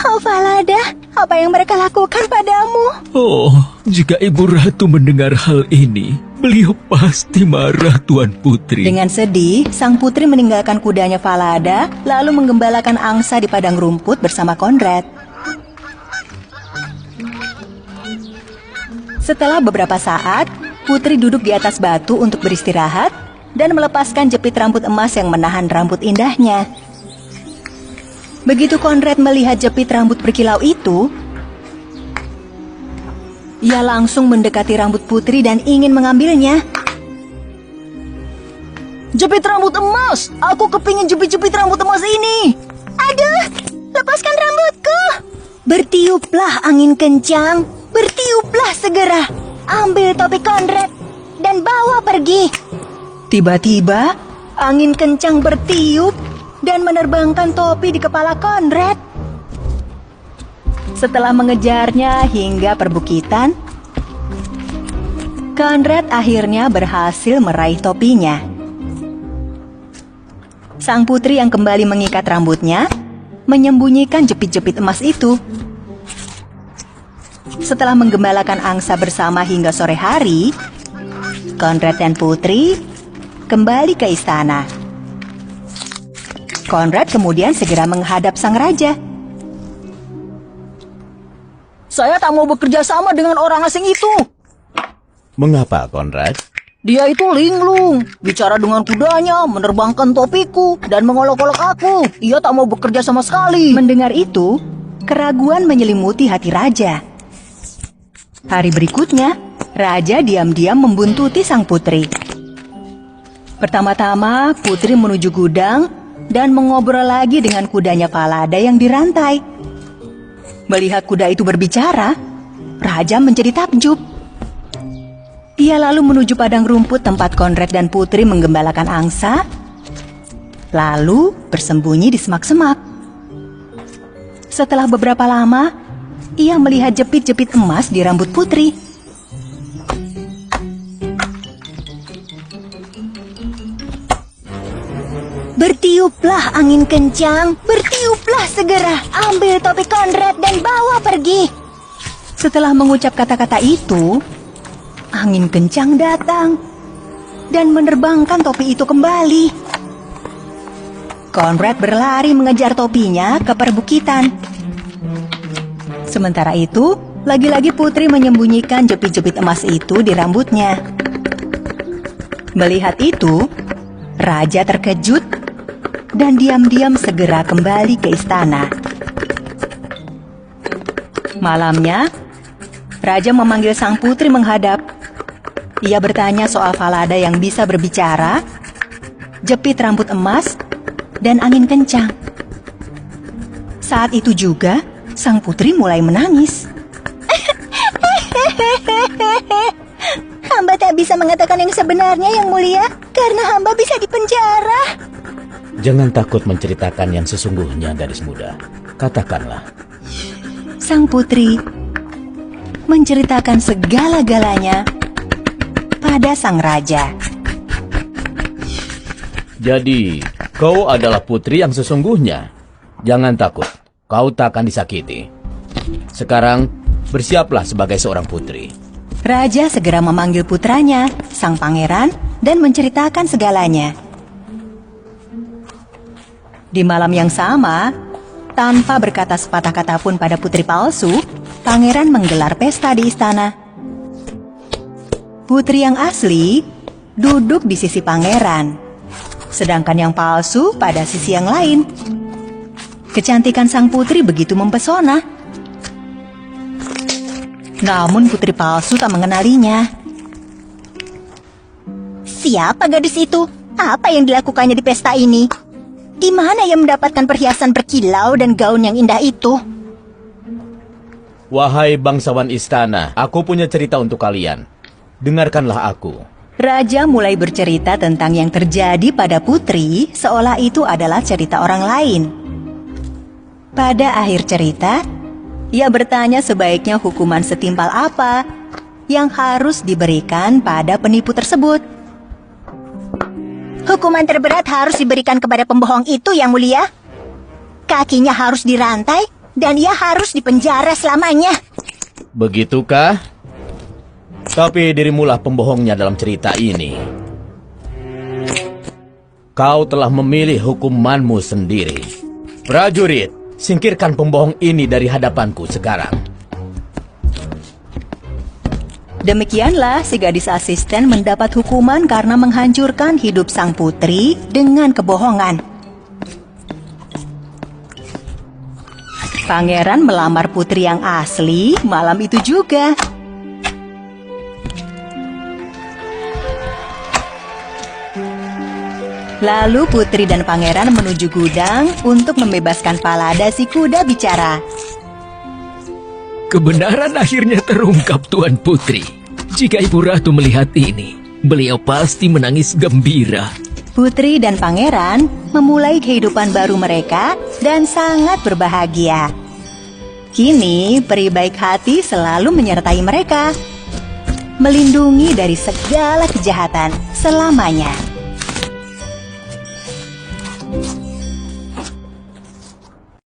Oh, Falada, apa yang mereka lakukan padamu? Oh, jika Ibu Ratu mendengar hal ini, beliau pasti marah, Tuan Putri. Dengan sedih, sang putri meninggalkan kudanya Falada, lalu menggembalakan angsa di padang rumput bersama Conrad. Setelah beberapa saat, putri duduk di atas batu untuk beristirahat dan melepaskan jepit rambut emas yang menahan rambut indahnya. Begitu Conrad melihat jepit rambut berkilau itu, ia langsung mendekati rambut putri dan ingin mengambilnya. Jepit rambut emas! Aku kepingin jepit-jepit rambut emas ini! Aduh, lepaskan rambutku! Bertiuplah angin kencang, bertiuplah segera. Ambil topi Conrad dan bawa pergi. Tiba-tiba, angin kencang bertiup dan menerbangkan topi di kepala Conrad. Setelah mengejarnya hingga perbukitan, Conrad akhirnya berhasil meraih topinya. Sang putri yang kembali mengikat rambutnya, menyembunyikan jepit-jepit emas itu. Setelah menggembalakan angsa bersama hingga sore hari, Conrad dan putri kembali ke istana. Conrad kemudian segera menghadap sang raja. Saya tak mau bekerja sama dengan orang asing itu. Mengapa, Conrad? Dia itu linglung, bicara dengan kudanya, menerbangkan topiku, dan mengolok-olok aku. Ia tak mau bekerja sama sekali. Mendengar itu, keraguan menyelimuti hati raja. Hari berikutnya, raja diam-diam membuntuti sang putri. Pertama-tama, putri menuju gudang dan mengobrol lagi dengan kudanya Falada yang dirantai. Melihat kuda itu berbicara, raja menjadi takjub. Ia lalu menuju padang rumput tempat Conrad dan putri menggembalakan angsa, lalu bersembunyi di semak-semak. Setelah beberapa lama, ia melihat jepit-jepit emas di rambut putri. Bertiuplah angin kencang, bertiuplah segera. Ambil topi Conrad dan bawa pergi. Setelah mengucap kata-kata itu, angin kencang datang dan menerbangkan topi itu kembali. Conrad berlari mengejar topinya ke perbukitan. Sementara itu, lagi-lagi putri menyembunyikan jepit-jepit emas itu di rambutnya. Melihat itu, raja terkejut dan diam-diam segera kembali ke istana. Malamnya, raja memanggil sang putri menghadap. Ia bertanya soal Falada yang bisa berbicara, jepit rambut emas, dan angin kencang. Saat itu juga, sang putri mulai menangis. Hamba tak bisa mengatakan yang sebenarnya, Yang Mulia, karena hamba bisa dipenjara. Jangan takut menceritakan yang sesungguhnya, gadis muda. Katakanlah. Sang putri menceritakan segala-galanya pada sang raja. Jadi, kau adalah putri yang sesungguhnya. Jangan takut, kau tak akan disakiti. Sekarang, bersiaplah sebagai seorang putri. Raja segera memanggil putranya, sang pangeran, dan menceritakan segalanya. Di malam yang sama, tanpa berkata sepatah kata pun pada putri palsu, pangeran menggelar pesta di istana. Putri yang asli duduk di sisi pangeran, sedangkan yang palsu pada sisi yang lain. Kecantikan sang putri begitu mempesona. Namun putri palsu tak mengenalinya. Siapa gadis itu? Apa yang dilakukannya di pesta ini? Di mana ia mendapatkan perhiasan berkilau dan gaun yang indah itu? Wahai bangsawan istana, aku punya cerita untuk kalian. Dengarkanlah aku. Raja mulai bercerita tentang yang terjadi pada putri, seolah itu adalah cerita orang lain. Pada akhir cerita, ia bertanya sebaiknya hukuman setimpal apa yang harus diberikan pada penipu tersebut. Hukuman terberat harus diberikan kepada pembohong itu, Yang Mulia. Kakinya harus dirantai dan ia harus dipenjara selamanya. Begitukah? Tapi dirimulah pembohongnya dalam cerita ini. Kau telah memilih hukumanmu sendiri. Prajurit, singkirkan pembohong ini dari hadapanku sekarang. Demikianlah si gadis asisten mendapat hukuman karena menghancurkan hidup sang putri dengan kebohongan. Pangeran melamar putri yang asli malam itu juga. Lalu putri dan pangeran menuju gudang untuk membebaskan Palada si kuda bicara. Kebenaran akhirnya terungkap, Tuan Putri. Jika Ibu Ratu melihat ini, beliau pasti menangis gembira. Putri dan pangeran memulai kehidupan baru mereka dan sangat berbahagia. Kini, peri baik hati selalu menyertai mereka, melindungi dari segala kejahatan selamanya.